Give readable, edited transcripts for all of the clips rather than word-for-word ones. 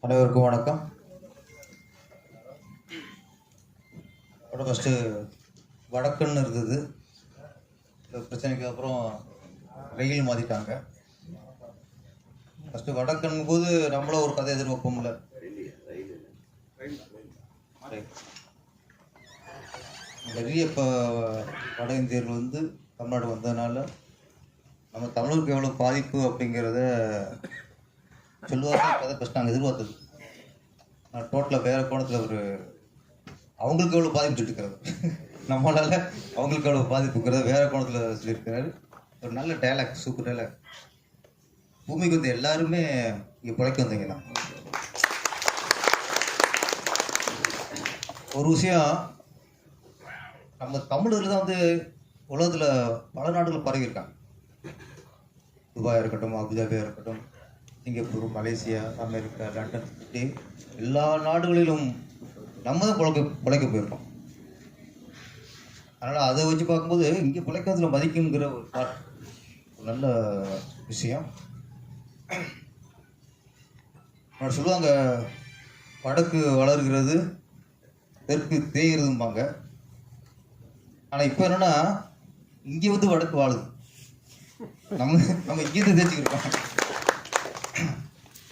அனைவருக்கும் வணக்கம். ஃபஸ்ட்டு வடக்குன்னு இருந்தது. இந்த பிரச்சனைக்கு அப்புறம் ரயில் மாற்றிட்டாங்க. ஃபஸ்ட்டு வடக்குன்னு போது நம்மளும் ஒரு கதை எதிர்பார்ப்போம்ல. நிறைய இப்போ வட இந்தியர்கள் தமிழ்நாடு வந்ததுனால நம்ம தமிழருக்கு எவ்வளோ பாதிப்பு அப்படிங்கிறத சொல்லுவாங்க. கதை ஃபஸ்ட் நாங்கள் எதிர்பார்த்தது. நான் டோட்டலாக வேறு கோணத்தில் அவங்களுக்கு எவ்வளோ பாதிப்பு சொல்லியிருக்கிறது, நம்மளால் அவங்களுக்கு எவ்வளோ பாதிப்புங்கிறத வேறு கோணத்தில் சொல்லியிருக்கிறாரு. ஒரு நல்ல டைலாக், சூப்பர் டைலாக். பூமிக்கு எல்லாருமே இங்கே பிழைக்க வந்தீங்கன்னா ஒரு விஷயம், நம்ம தமிழர்கள் தான் உலகத்தில் பல நாடுகளில் பரவியிருக்காங்க. துபாயாக இருக்கட்டும், அபுதாபியாக இருக்கட்டும், சிங்கப்பூர், மலேசியா, அமெரிக்கா, லண்டன், இப்படி எல்லா நாடுகளிலும் நம்ம தான் பிழைக்க போயிருக்கோம். அதனால் அதை வச்சு பார்க்கும்போது இங்கே பிழைக்கிறதுல மதிக்குங்கிற ஒரு நல்ல விஷயம். சொல்லுவாங்க, வடக்கு வளர்கிறது, தெற்கு தேய்கிறதும்பாங்க. ஆனால் இப்போ என்னென்னா இங்கே வடக்கு வாழுது. நம்ம இங்கேருந்து தேய்ச்சிக்கிருக்கோம்.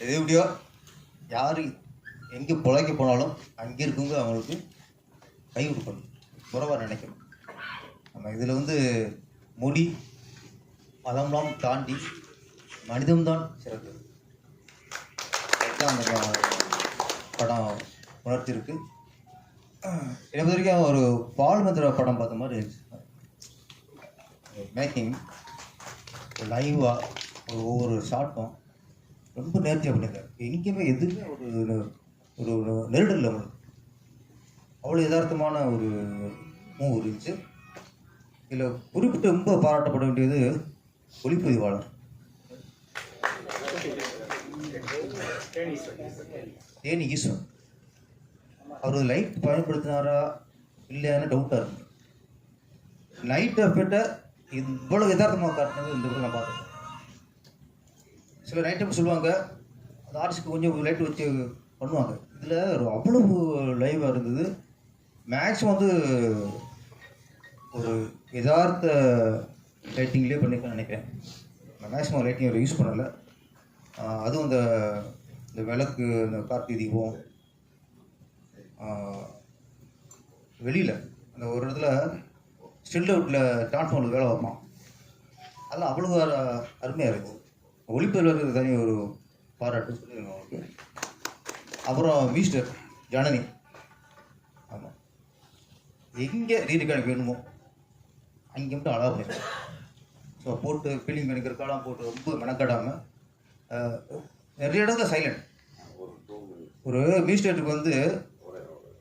எது எப்படியோ யார் எங்கே பிழைக்க போனாலும் அங்கே இருக்கவங்க அவங்களுக்கு கை கொடுக்கணும், குறைவாக நினைக்கணும். நம்ம இதில் மொழி மதம்லாம் தாண்டி மனிதம்தான் சிறந்தது. அதுதான் அந்த படம் உணர்த்திருக்கு. என்னை பொறுத்த வரைக்கும் ஒரு பால்மந்திர படம் பார்த்த மாதிரி இருந்துச்சு. மேக்கிங் லைவாக ஒவ்வொரு ஷார்ட்டும் ரொம்ப நேர்த்தியாக பண்ணியிருக்காரு. எங்கேயுமே எதுவுமே ஒரு நெருடல் இல்லை. அவ்வளோ யதார்த்தமான ஒரு மூவ் இருந்துச்சு. இதில் குறிப்பிட்டு ரொம்ப பாராட்டப்பட வேண்டியது ஒளிப்பதிவாளர் தேனி ஈஸ்வரன். அவர் லைட் பயன்படுத்தினாரா இல்லையான்னு டவுட்டாக இருக்கு. நைட் எஃபெக்டை இவ்வளோ யதார்த்தமாக காட்டினது இந்த நான் பார்த்தேன். சில நைட் எஃபெக்ட் சொல்லுவாங்க, அந்த ஆர்டிஸ்ட்க்கு கொஞ்சம் லைட் வச்சு பண்ணுவாங்க. இதில் அவ்வளவு லைவாக இருந்தது. மேக்ஸிமம் ஒரு யதார்த்த லைட்டிங்லேயே பண்ணியிருக்கேன்னு நினைக்கிறேன். நான் மேக்ஸிமம் லைட்டிங் யூஸ் பண்ணலை. அதுவும் இந்த விளக்கு, இந்த கார்த்திகை தீபம், வெளியில் அந்த ஒரு இடத்துல ஸ்டில் அவுட்டில் டிரான்ஸ்ஃபார்மரில் வேலை வைப்பான். அதெல்லாம் அவ்வளோ அருமையாக இருக்குது. ஒளிப்பதிவாளருக்கு தனி ஒரு பாராட்டு சொல்லிடுங்க அவங்களுக்கு. அப்புறம் மிஸ்டர் ஜனனி, ஆமாம், எங்கே ரீரிகார்டு வேணுமோ அங்கே மட்டும் அழகாக பண்ணியிருக்கேன். ஸோ போட்டு ஃபீலிங் எடுக்கிறக்காலாம் போட்டு ரொம்ப மெனக்காடாமல் நிறைய இடத்துல சைலண்ட். ஒரு மியூஸ்டேட்டுக்கு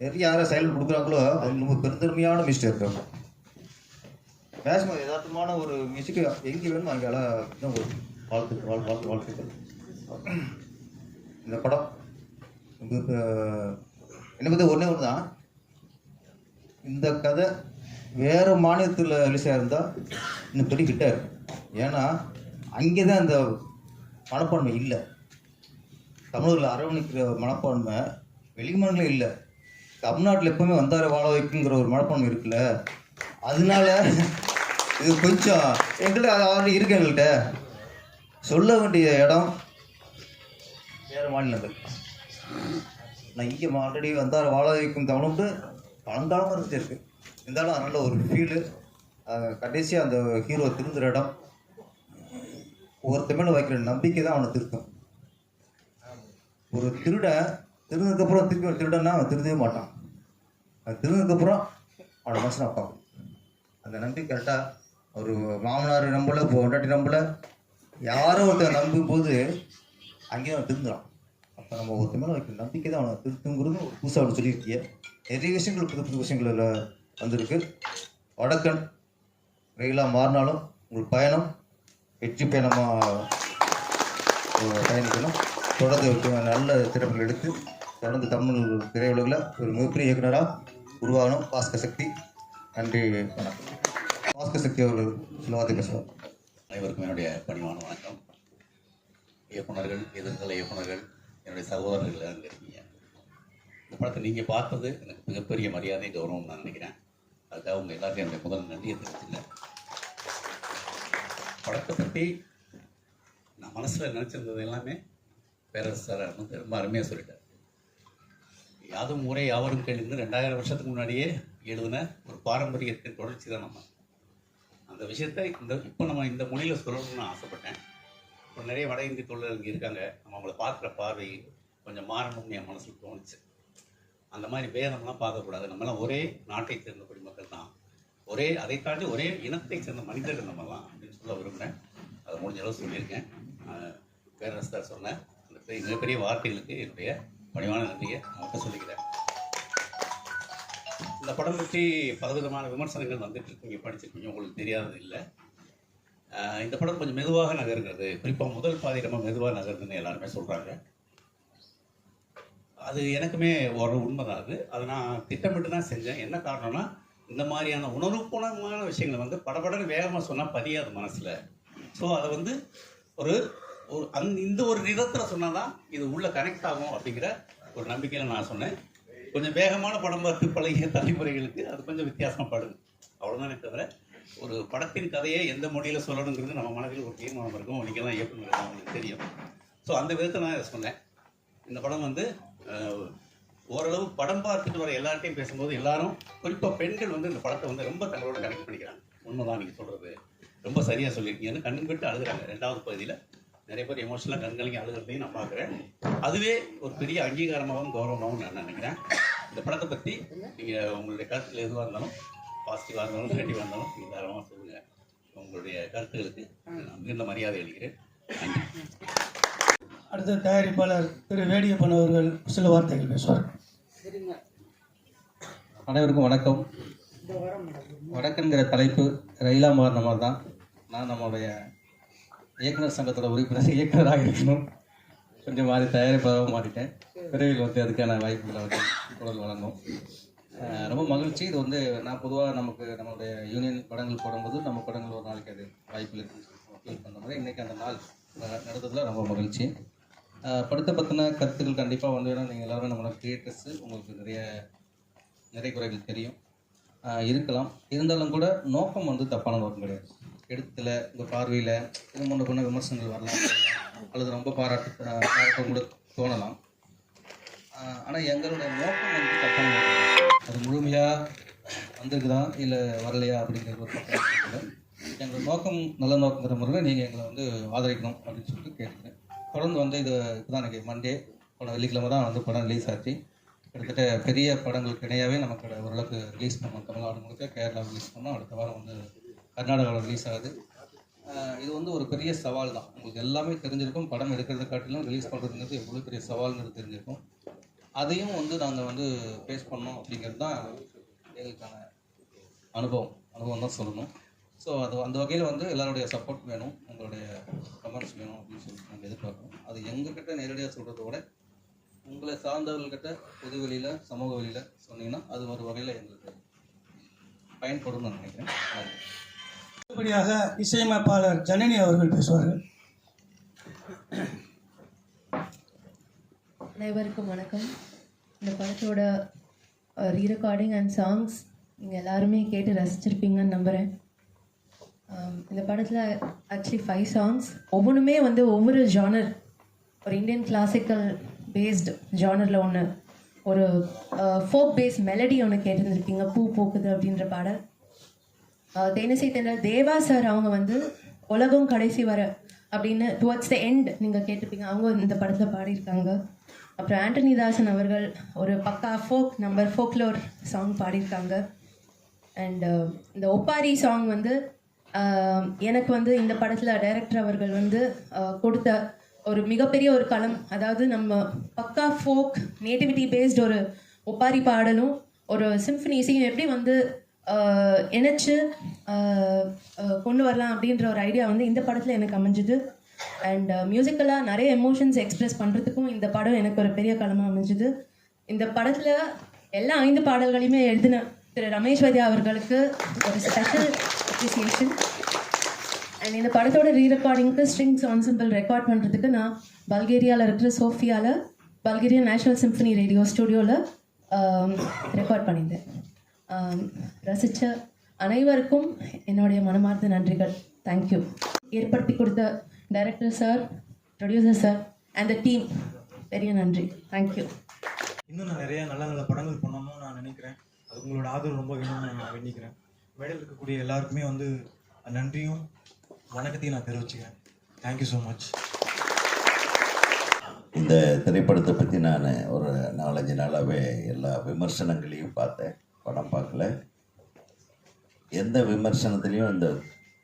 நிறைய யாரை சைலண்ட் கொடுக்குறாங்களோ அது ரொம்ப பெருந்தன்மையான மியூஸ்டேட் இருக்காங்க. மேக்ஸிமம் யதார்த்தமான ஒரு மியூசிக்கு எங்கே வேணுமோ அங்கே அழகாக ஒரு வாழ்த்துக்கள். இந்த படம் என்னை பற்றி ஒன்றே ஒன்று தான். இந்த கதை வேறு மாநிலத்தில் ரிலீஸாக இருந்தால் இன்னும் பெரிய ஹிட்டாக இருக்கும். ஏன்னா அங்கே தான் இந்த மனப்பான்மை இல்லை. தமிழர்கள் அரவணைக்கிற மனப்பான்மை வெளிமாநிலம் இல்லை. தமிழ்நாட்டில் எப்பவுமே வந்தார வாழ வைக்குங்கிற ஒரு மனப்பான்மை இருக்குல்ல. அதனால இது கொஞ்சம் எங்கள்கிட்ட அது ஆல்ரெடி இருக்கு. எங்கள்கிட்ட சொல்ல வேண்டிய இடம் வேறு மாநிலங்கள். நான் இங்கே ஆல்ரெடி வந்தார வாழ வைக்கும் தமிழ்ட்டு பழங்காலமாக இருந்துட்டு இருக்குது. இருந்தாலும் நல்ல ஒரு ஃபீலு. கடைசியாக அந்த ஹீரோ திருந்துற இடம், ஒவ்வொருத்த மேலே வைக்கிற நம்பிக்கை தான் அவனை திருத்தும். ஒரு திருடன் திருந்ததுக்கப்புறம் திருப்பி ஒரு திருடன்னா அவன் திருந்தவே மாட்டான். அது திருந்ததுக்கப்புறம் அவனோட மனசனை பார்க்கும். அந்த நம்பிக்கை கரெக்டாக ஒரு மாமனார் நம்பலை, பொண்டாட்டி நம்பலை, யாரோ ஒருத்தர் நம்பும் போது அங்கேயும் அவன் திருந்துறான். அப்போ நம்ம ஒருத்த மேலே வைக்கிற நம்பிக்கை தான் அவனை திருத்துங்கிறது ஒரு புதுசாக அவனை சொல்லியிருக்கிய. நிறைய விஷயங்கள் புது விஷயங்கள் அதில் வந்திருக்கு. வடக்கன் ரயிலாக மாறினாலும் உங்களுக்கு பயணம் வெற்றி பயணமாக பயணிக்கணும். தொடர்ந்து நல்ல திரைப்படங்கள் எடுத்து தொடர்ந்து தமிழ் திரையுலகில் ஒரு மிகப்பெரிய இயக்குனராக உருவாகணும். பாஸ்கர் சக்தி. நன்றி, வணக்கம். பாஸ்கர் சக்தி அவர்கள் சில வார்த்தை பேசுவார். அனைவருக்கும் என்னுடைய பணிவான வணக்கம். இயக்குநர்கள், எதிர்கால இயக்குநர்கள், என்னுடைய சகோதரர்கள் அங்கே இருக்கீங்க. இந்த படத்தை நீங்கள் பார்த்தது எனக்கு மிகப்பெரிய மரியாதை கௌரவம் நான் நினைக்கிறேன். அதுக்காக உங்கள் எல்லாருக்கும் என்னுடைய முதல் நன்றியை தெரிவிச்சுக்கிறேன். படத்தை பற்றி நான் மனசில் நினச்சிருந்தது எல்லாமே பேரரசு சார் வந்து ரொம்ப அருமையாக சொல்லிட்டார். யாதும் ஊரே யாவரும் கேள்வின்னு 2000 வருஷத்துக்கு முன்னாடியே எழுதின ஒரு பாரம்பரியத்தின் தொடர்ச்சி தான் நம்ம. அந்த விஷயத்தை இப்போ நம்ம இந்த மொழியில் சொல்லணும்னு நான் ஆசைப்பட்டேன். இப்போ நிறைய வட இந்திய தொழிலாளர்கள் இங்கே இருக்காங்க. நம்ம அவங்கள பார்க்குற பார்வை கொஞ்சம் மாறணும்னு என் மனசுக்கு தோணுச்சு. அந்த மாதிரி பேதம்லாம் பார்க்கக்கூடாது. நம்மளாம் ஒரே நாட்டை சேர்ந்த குடிமக்கள் தான், அதை தாண்டி ஒரே இனத்தை சேர்ந்த மனிதர்கள் நம்மலாம் அப்படின்னு சொல்ல விரும்புகிறேன். அதை முடிஞ்ச அளவு சொல்லியிருக்கேன். பேரரசர் சொன்ன அந்த மிகப்பெரிய வார்த்தைகளுக்கு என்னுடைய பணிவான நன்றியை நான் சொல்லிக்கிறேன். இந்த படம் பற்றி பலவிதமான விமர்சனங்கள் வந்துட்டு இருக்கீங்க, படிச்சிருக்கீங்க, உங்களுக்கு தெரியாதது இல்லை. இந்த படம் கொஞ்சம் மெதுவாக நகர்கிறது, குறிப்பாக முதல் பாதி ரொம்ப மெதுவாக நகருதுன்னு எல்லாருமே சொல்கிறாங்க. அது எனக்குமே ஒரு உண்மைதான். அதை நான் திட்டமிட்டு தான் செஞ்சேன். என்ன காரணம்னா, இந்த மாதிரியான உணர்வுபூர்வமான விஷயங்களை வந்து படபடன்னு வேகமாக சொன்னால் பதியாது மனசில். ஸோ அதை வந்து இந்த ஒரு விதத்தில் சொன்னால் தான் இது உள்ள கனெக்ட் ஆகும் அப்படிங்கிற ஒரு நம்பிக்கையில் நான் சொன்னேன். கொஞ்சம் வேகமான படம் பார்த்து பழகிய தலைமுறைகளுக்கு அது கொஞ்சம் வித்தியாசமாகப்படுது, அவ்வளோதானே தவிர ஒரு படத்தின் கதையை எந்த மொழியில் சொல்லணுங்கிறது நம்ம மனதில் ஒரு தீர்மானம் இருக்கும். உனக்கெல்லாம் இயக்குனர் அவங்களுக்கு தெரியும். ஸோ அந்த விதத்தை நான் இதை சொன்னேன். இந்த படம் வந்து ஓரளவு படம் பார்த்துட்டு வர எல்லார்ட்டையும் பேசும்போது எல்லாரும், குறிப்பாக பெண்கள் வந்து இந்த படத்தை வந்து ரொம்ப தங்களோட கனெக்ட் பண்ணிக்கிறாங்க. உண்மைதான் நீங்கள் சொல்கிறது, ரொம்ப சரியாக சொல்லியிருக்கீங்கன்னு கண் விட்டு அழுகிறாங்க. 2வது பகுதியில் நிறைய பேர் எமோஷனலாக கண்கலங்கி அழுகிறதையும் நான் பார்க்குறேன். அதுவே ஒரு பெரிய அங்கீகாரமாகவும் கௌரவமாகவும் நான் நினைக்கிறேன். இந்த படத்தை பற்றி நீங்கள் உங்களுடைய கருத்துக்கள் எதுவாக இருந்தாலும், பாசிட்டிவாக இருந்தாலும் நெகட்டிவாக இருந்தாலும் நீங்கள் தாராளமாக சொல்லுங்கள். உங்களுடைய கருத்துக்களுக்கு நான் மிகுந்த மரியாதை அளிக்கிறேன். நன்றி. அடுத்த தயாரிப்பாளர் திரு வேடியப்பன் அவர்கள் சில வார்த்தைகள் பேசுவார். அனைவருக்கும் வணக்கம். வடக்குங்கிற தலைப்பு ரயிலா மாறின மாதிரி தான் நான் நம்மளுடைய இயக்குனர் சங்கத்தோட உறுப்பினர் இயக்குனராக இருக்கணும். கொஞ்சம் மாறி தயாரிப்பாக மாறிட்டேன். விரைவில் வந்து அதுக்கான வாய்ப்புகளை வந்து குரல் வழங்கும். ரொம்ப மகிழ்ச்சி. இது வந்து நான் பொதுவாக நம்மளுடைய யூனியன் படங்கள் போடும்போது நம்ம படங்கள் ஒரு நாளைக்கு அது வாய்ப்பு இருக்குன்னு ஃபீல் பண்ண மாதிரி இன்றைக்கி அந்த நாள் நடந்ததில் ரொம்ப மகிழ்ச்சி. படத்தை பற்றின கருத்துக்கள் கண்டிப்பாக வந்து வேணும். நீங்கள் எல்லோரும் நம்மளோட கிரியேட்டர்ஸு, உங்களுக்கு நிறைய குறைகள் தெரியும் இருக்கலாம். இருந்தாலும் கூட நோக்கம் வந்து தப்பான நோக்கம் கிடையாது. எடுத்துல உங்கள் பார்வையில் இது முன்ன விமர்சனங்கள் வரலாம், அல்லது ரொம்ப பாராட்ட கூட தோணலாம். ஆனால் எங்களுடைய நோக்கம் வந்து தப்பான நோக்கம். அது முழுமையாக வந்திருக்குதா இல்லை வரலையா அப்படிங்கிறது ஒரு பக்கம். எங்களோட நோக்கம் நல்ல நோக்கங்கிற முறையில் நீங்கள் எங்களை வந்து ஆதரிக்கணும் அப்படின்னு சொல்லிட்டு கேட்டுக்கிறேன். தொடர்ந்து வந்து இதுதான் எனக்கு மண்டே போன வெள்ளிக்கிழமை தான் வந்து படம் ரிலீஸ் ஆச்சு. கிட்டத்தட்ட பெரிய படங்களுக்கு இணையாகவே நமக்கு ஓரளவுக்கு ரிலீஸ் பண்ணோம். தமிழ்நாடு முழுக்க கேரளா ரிலீஸ் பண்ணோம். அடுத்த வாரம் வந்து கர்நாடகாவில் ரிலீஸ் ஆகுது. இது வந்து ஒரு பெரிய சவால் தான். உங்களுக்கு எல்லாமே தெரிஞ்சிருக்கும். படம் எடுக்கிறத காட்டிலும் ரிலீஸ் பண்ணுறதுங்கிறது எவ்வளோ பெரிய சவால்ங்கிறது தெரிஞ்சிருக்கும். அதையும் வந்து நாங்கள் வந்து ஃபேஸ் பண்ணோம் அப்படிங்கிறது தான் எங்களுக்கான அனுபவம் தான் சொல்லணும். ஸோ அந்த வகையில் வந்து எல்லாருடைய சப்போர்ட் வேணும், உங்களுடைய கமெண்ட்ஸ் வேணும் அப்படின்னு சொல்லிட்டு நாங்கள் எதிர்பார்க்குறோம். அது எங்ககிட்ட நேரடியாக சொல்கிறத விட உங்களை சார்ந்தவர்கள்கிட்ட பொது வெளியில், சமூக வெளியில் சொன்னீங்கன்னா அது ஒரு வகையில் எங்களுக்கு பயன்படும் நான் நினைக்கிறேன். அடுத்தபடியாக இசையமைப்பாளர் ஜனனி அவர்கள் பேசுவார்கள். அனைவருக்கும் வணக்கம். இந்த படத்தோட ரீரெக்கார்டிங் அண்ட் சாங்ஸ் நீங்கள் எல்லாருமே கேட்டு ரசிச்சிருப்பீங்கன்னு நம்புகிறேன். இந்த படத்தில் ஆக்சுவலி 5 சாங்ஸ், ஒவ்வொன்றுமே வந்து ஒவ்வொரு ஜானர், ஒரு இந்தியன் கிளாசிக்கல் பேஸ்டு ஜானரில் ஒன்று, ஒரு ஃபோக் பேஸ் மெலடி ஒன்று கேட்டிருந்துருப்பீங்க, பூ பூக்குது அப்படின்ற பாடல். தேனிசை தென்றல் தேவா சார் அவங்க வந்து உலகம் கடைசி வர அப்படின்னு டுவர்ட்ஸ் த எண்ட் நீங்கள் கேட்டிருப்பீங்க, அவங்க இந்த படத்தில் பாடியிருக்காங்க. அப்புறம் ஆண்டனி தாசன் அவர்கள் ஒரு பக்கா ஃபோக்லோர் சாங் பாடியிருக்காங்க. அண்ட் இந்த ஒப்பாரி சாங் வந்து எனக்கு வந்து இந்த படத்தில் டைரக்டர் அவர்கள் வந்து கொடுத்த ஒரு மிகப்பெரிய ஒரு களம். அதாவது நம்ம பக்கா ஃபோக் நேட்டிவிட்டி பேஸ்ட் ஒரு ஒப்பாரி பாடலும் ஒரு சிம்ஃபனி இசையும் எப்படி வந்து இணைச்சு கொண்டு வரலாம் அப்படின்ற ஒரு ஐடியா வந்து இந்த படத்தில் எனக்கு அமைஞ்சுது. அண்ட் மியூசிக்கலாக நிறைய எமோஷன்ஸ் எக்ஸ்ப்ரெஸ் பண்ணுறதுக்கும் இந்த படம் எனக்கு ஒரு பெரிய களமாக அமைஞ்சுது. இந்த படத்தில் எல்லா 5 பாடல்களையுமே எழுதின திரு ரமேஸ்வரி அவர்களுக்கு ஒரு ஸ்பெஷல் அப்ரிசியேஷன். அண்ட் இந்த படத்தோட ரீரெக்கார்டிங்க்கு ஸ்ட்ரிங்ஸ் ஆன்சிம்பிள் ரெக்கார்ட் பண்ணுறதுக்கு நான் பல்கேரியாவில் இருக்கிற சோஃபியாவில் பல்கேரியன் நேஷ்னல் சிம்ஃபனி ரேடியோ ஸ்டுடியோவில் ரெக்கார்ட் பண்ணியிருந்தேன். ரசித்த அனைவருக்கும் என்னுடைய மனமார்ந்த நன்றிகள். தேங்க்யூ. ஏற்படுத்தி கொடுத்த director sir, producer sir and the team, பெரிய நன்றி. தேங்க்யூ. இன்னும் நான் நிறைய நல்ல நல்ல படங்கள் பண்ணணும்னு நான் நினைக்கிறேன். அது உங்களோட ஆதரவு ரொம்ப வேணும்னு நான் வேண்டிக்கிறேன். மேடையில் இருக்கக்கூடிய எல்லாருக்குமே வந்து நன்றியும் வணக்கத்தையும் நான் தெரிவிச்சுக்கிறேன். Thank you so much. இந்த திரைப்படத்தை பற்றி நான் ஒரு 4-5 நாளாகவே எல்லா விமர்சனங்களையும் பார்த்தேன். படம் பார்க்கல. எந்த விமர்சனத்துலேயும் இந்த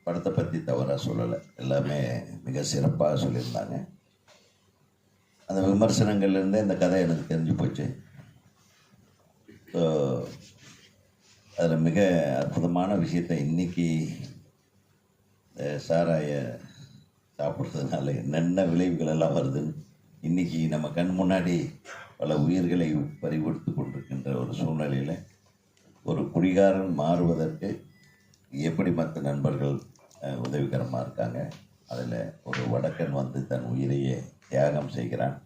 படத்தை பற்றி தவறாக சொல்லலை. எல்லாமே மிக சிறப்பாக சொல்லியிருந்தாங்க. அந்த விமர்சனங்கள்லேருந்தே இந்த கதை எனக்கு தெரிஞ்சு போச்சு. ஸோ அதில் மிக அற்புதமான விஷயத்தை இன்றைக்கி சாராய சாப்பிட்றதுனால என்னென்ன விளைவுகள் எல்லாம் வருதுன்னு இன்றைக்கி நம்ம கண் முன்னாடி பல உயிர்களை பறிகொடுத்து கொண்டிருக்கின்ற ஒரு சூழ்நிலையில் ஒரு குடிகாரன் மாறுவதற்கு எப்படி மற்ற நண்பர்கள் உதவிகரமாக இருக்காங்க. அதில் ஒரு வடக்கன் வந்து தன் உயிரையே தியாகம் செய்கிறான்.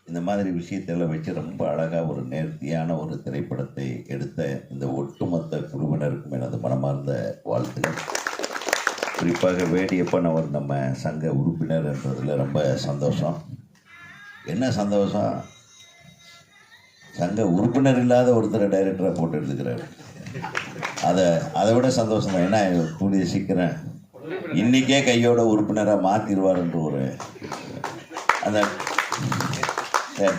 இந்த மாதிரி விஷயத்தெல்லாம் வச்சு ரொம்ப அழகாக ஒரு நேர்த்தியான ஒரு திரைப்படத்தை எடுத்த இந்த ஒட்டுமொத்த குழுவினருக்கும் எனது மனமார்ந்த வாழ்த்துக்கள். குறிப்பாக வேடியப்பன் அவர் நம்ம சங்க உறுப்பினர் என்றதில் ரொம்ப சந்தோஷம். என்ன சந்தோஷம், சங்க உறுப்பினர் இல்லாத ஒருத்தரை டைரக்டராக போட்டு எடுத்துக்கிறாரு. அதை விட சந்தோஷம் தான். ஏன்னா கூடிய சீக்கிரம் இன்றைக்கே கையோட உறுப்பினராக மாற்றிடுவார் என்று ஒரு அந்த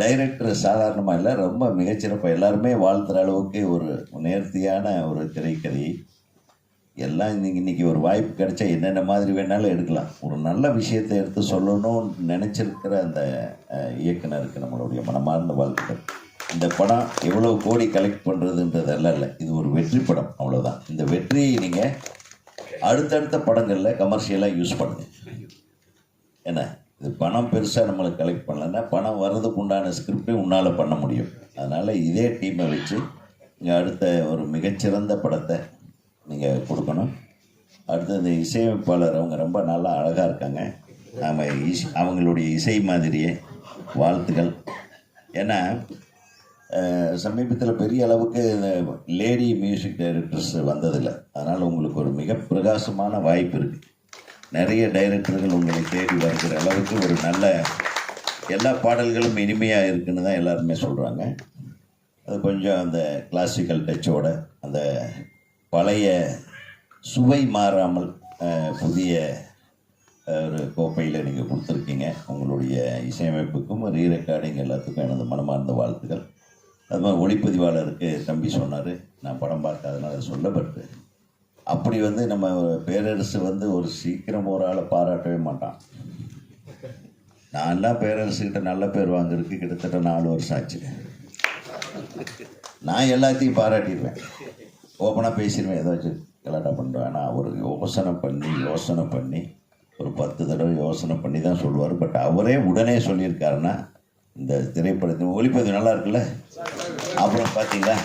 டைரக்டர் சாதாரணமாக இல்லை, ரொம்ப மிகச்சிறப்பாக எல்லாருமே வாழ்த்துற அளவுக்கு ஒரு நேர்த்தியான ஒரு திரைக்கதை. எல்லாம் இன்றைக்கி ஒரு வாய்ப்பு கிடைச்சா என்னென்ன மாதிரி வேணாலும் எடுக்கலாம். ஒரு நல்ல விஷயத்தை எடுத்து சொல்லணும்னு நினச்சிருக்கிற அந்த இயக்குனருக்கு நம்மளுடைய மனமார்ந்த வாழ்த்துக்கள். இந்த படம் எவ்வளோ கோடி கலெக்ட் பண்ணுறதுன்றதெல்லாம் இல்லை, இது ஒரு வெற்றி படம், அவ்வளோதான். இந்த வெற்றியை நீங்கள் அடுத்தடுத்த படங்களில் கமர்ஷியலாக யூஸ் பண்ணுங்கள். ஏன்னா இது பணம் பெருசாக நம்மளுக்கு கலெக்ட் பண்ணலைன்னா பணம் வர்றதுக்கு உண்டான ஸ்கிரிப்டையும் உன்னால் பண்ண முடியும். அதனால் இதே டீமை வச்சு நீங்கள் அடுத்த ஒரு மிகச்சிறந்த படத்தை நீங்கள் கொடுக்கணும். அடுத்து இந்த இசையமைப்பாளர் அவங்க ரொம்ப நல்லா அழகாக இருக்காங்க. நாம் அவங்களுடைய இசை மாதிரியே வாழ்த்துக்கள். ஏன்னா சமீபத்தில் பெரிய அளவுக்கு லேடி மியூசிக் டைரக்டர்ஸ் வந்ததில்லை. அதனால் உங்களுக்கு ஒரு மிக பிரகாசமான வாய்ப்பு இருக்குது. நிறைய டைரக்டர்கள் உங்களை தேடி வருகிற அளவுக்கு ஒரு நல்ல எல்லா பாடல்களும் இனிமையாக இருக்குன்னு தான் எல்லாருமே சொல்கிறாங்க. அது கொஞ்சம் அந்த கிளாசிக்கல் டச்சோட அந்த பழைய சுவை மாறாமல் புதிய ஒரு கோப்பையில் நீங்கள் கொடுத்துருக்கீங்க. உங்களுடைய இசையமைப்புக்கும் ரீ ரெக்கார்டிங் எல்லாத்துக்கும் எனது மனமார்ந்த வாழ்த்துக்கள். அது மாதிரி ஒளிப்பதிவாளருக்கு தம்பி சொன்னார், நான் படம் பார்க்காதனால அதை சொல்ல. பட் அப்படி வந்து நம்ம பேரரசு வந்து ஒரு சீக்கிரம் ஒரு ஆளை பாராட்டவே மாட்டான். நான்லாம் பேரரசுக்கிட்ட நல்ல பேர் வாங்குறதுக்கு கிட்டத்தட்ட 4 வருஷம் ஆச்சு. நான் எல்லாத்தையும் பாராட்டிடுவேன், ஓப்பனாக பேசிடுவேன், ஏதாச்சும் கலாட்டா பண்ணுவேன். ஆனால் அவர் யோசனை பண்ணி ஒரு 10 தடவை யோசனை பண்ணி தான் சொல்லுவார். பட் அவரே உடனே சொல்லியிருக்காருன்னா இந்த திரைப்படத்தின் ஒளிப்பதிவு நல்லா இருக்குல்ல. அப்புறம் பார்த்தீங்களா,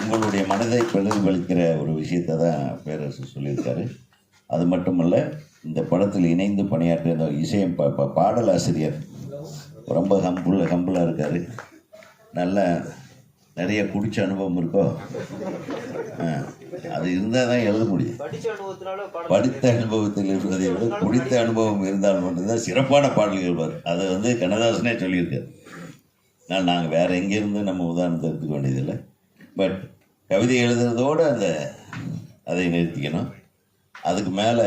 உங்களுடைய மனதை பிரதிபலிக்கிற ஒரு விஷயத்தை தான் பேரரசு சொல்லியிருக்காரு. அது மட்டுமல்ல, இந்த படத்தில் இணைந்து பணியாற்றிய அந்த இசையம் பாடலாசிரியர் ரொம்ப ஹம்பிளாக இருக்கார். நல்ல நிறைய குடிச்ச அனுபவம் இருக்கோ, அது இருந்தால் தான் எழுத முடியும். படித்த அனுபவத்தில் இருப்பதை விட குடித்த அனுபவம் இருந்தால் மட்டும்தான் சிறப்பான பாடல்கள் வரும். அதை வந்து கண்ணதாசனே சொல்லியிருக்காரு. நாங்கள் வேறு எங்கேருந்து நம்ம உதாரணத்தை எடுத்துக்க வேண்டியதில்லை. பட் கவிதை எழுதுறதோடு அதை நிறுத்திக்கணும். அதுக்கு மேலே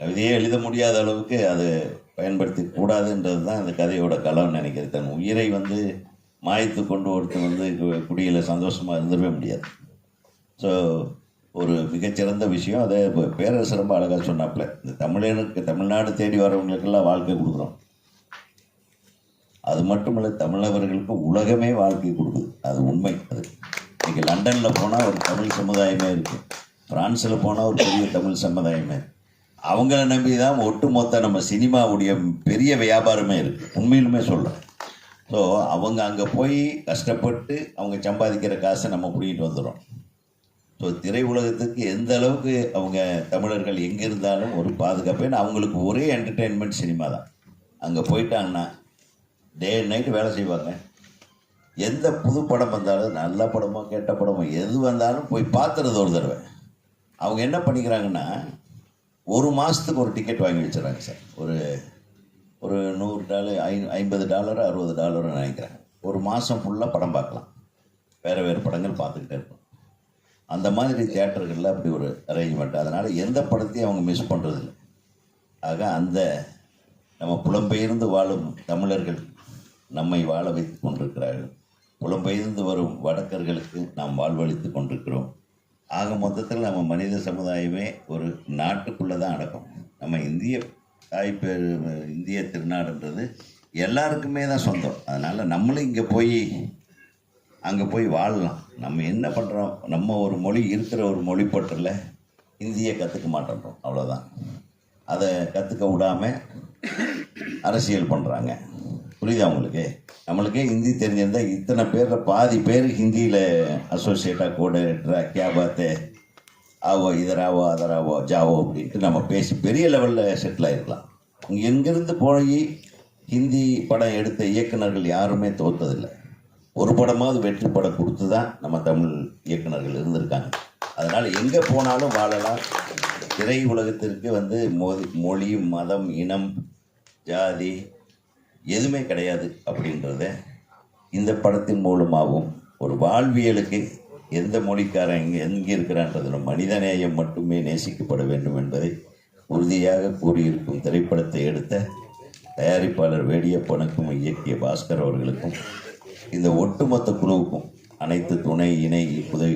கவிதையே எழுத முடியாத அளவுக்கு அதை பயன்படுத்தி கூடாதுன்றது தான் அந்த கதையோட களம்னு நினைக்கிறேன். தன் உயிரை வந்து மாய்த்து கொண்டு ஒருத்தர் வந்து குடியில் சந்தோஷமாக இருந்துடவே முடியாது. ஸோ ஒரு மிகச்சிறந்த விஷயம். அதை பேரரசு ரொம்ப அழகாக சொன்னாப்புல, இந்த தமிழ்நாடு தேடி வரவங்களுக்கெல்லாம் வாழ்க்கை கொடுக்குறோம். அது மட்டும் இல்லை, தமிழவர்களுக்கு உலகமே வாழ்க்கை கொடுக்குது. அது உண்மை. அது இன்றைக்கி லண்டனில் போனால் ஒரு தமிழ் சமுதாயமே இருக்குது, ஃப்ரான்ஸில் போனால் ஒரு பெரிய தமிழ் சமுதாயமே. அவங்கள நம்பி தான் ஒட்டுமொத்த நம்ம சினிமாவுடைய பெரிய வியாபாரமே இருக்குது, உண்மையிலுமே சொல்கிறேன். ஸோ அவங்க அங்கே போய் கஷ்டப்பட்டு அவங்க சம்பாதிக்கிற காசை நம்ம பிடிக்கிட்டு வந்துடும். ஸோ திரை உலகத்துக்கு எந்த அளவுக்கு அவங்க தமிழர்கள் எங்கே இருந்தாலும் ஒரு பாதுகாப்பு. ஏன்னா அவங்களுக்கு ஒரே என்டர்டெயின்மெண்ட் சினிமா தான். அங்கே போயிட்டாங்கன்னா டே அண்ட் நைட்டு வேலை செய்வாங்க. எந்த புது படம் வந்தாலும், நல்ல படமோ கெட்ட படமோ எது வந்தாலும் போய் பார்த்துறது ஒரு தடவை. அவங்க என்ன பண்ணிக்கிறாங்கன்னா, ஒரு மாதத்துக்கு ஒரு டிக்கெட் வாங்கி வச்சுறாங்க சார். ஒரு $100 $50 $60 நினைக்கிறேன். ஒரு மாதம் ஃபுல்லாக படம் பார்க்கலாம், வேறு படங்கள் பார்த்துக்கிட்டே இருக்கும். அந்த மாதிரி தியேட்டர்களில் அப்படி ஒரு அரேஞ்ச்மெண்ட். அதனால் எந்த படத்தையும் அவங்க மிஸ் பண்ணுறதில்லை. ஆக அந்த நம்ம புலம்பெயர்ந்து வாழும் தமிழர்கள் நம்மை வாழ வைத்து கொண்டிருக்கிறார்கள். புலம்பெயர்ந்து வரும் வடக்கர்களுக்கு நாம் வாழ்வளித்து கொண்டிருக்கிறோம். ஆக மொத்தத்தில் நம்ம மனித சமுதாயமே ஒரு நாட்டுக்குள்ளே தான் அடக்கம். நம்ம இந்திய திருநாடுன்றது எல்லாருக்குமே தான் சொந்தம். அதனால் நம்மளும் அங்கே போய் வாழலாம். நம்ம என்ன பண்ணுறோம், நம்ம ஒரு மொழி இருக்கிற ஒரு மொழிப்பற்றில் ஹிந்தியை கற்றுக்க மாட்டேன்றோம், அவ்வளோதான். அதை கற்றுக்க விடாமல் அரசியல் பண்ணுறாங்க. புரியுதா உங்களுக்கு? நம்மளுக்கே ஹிந்தி தெரிஞ்சிருந்தால் இத்தனை பேரில் பாதி பேர் ஹிந்தியில் அசோசியேட்டாக கோஆர்டினேட்டராக கியா பாத்து ஆவோ இதராவோ அதராவோ ஜாவோ அப்படின்ட்டு நம்ம பேசி பெரிய லெவலில் செட்டில் ஆகிருக்கலாம். இங்கேருந்து போய் ஹிந்தி படம் எடுத்த இயக்குநர்கள் யாருமே தோற்றதில்லை. ஒரு படமாவது வெற்றி படம் கொடுத்து தான் நம்ம தமிழ் இயக்குநர்கள் இருந்திருக்காங்க. அதனால் எங்கே போனாலும் வாழலாம். திரை உலகத்திற்கு மொழி, மதம், இனம், ஜாதி எதுவுமே கிடையாது அப்படின்றத இந்த படத்தின் மூலமாகவும் ஒரு வாழ்வியலுக்கு எந்த மொழிக்காரன் எங்கே இருக்கிறான்றது மனிதநேயம் மட்டுமே நேசிக்கப்பட வேண்டும் என்பதை உறுதியாக கூறியிருக்கும் திரைப்படத்தை எடுத்த தயாரிப்பாளர் வேடியப்பனுக்கும் இயக்கிய பாஸ்கர் அவர்களுக்கும் இந்த ஒட்டுமொத்த குழுவுக்கும் அனைத்து துணை இணை உதவி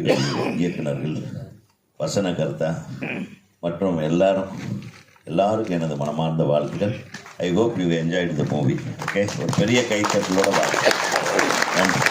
இயக்குநர்கள், வசனகர்த்தா மற்றும் எல்லாருக்கும் எனது மனமார்ந்த வாழ்த்துக்கள். I hope you enjoyed the movie. Okay, ஒரு பெரிய கைத்தட்டலோட வாழ்க்கை. நன்றி.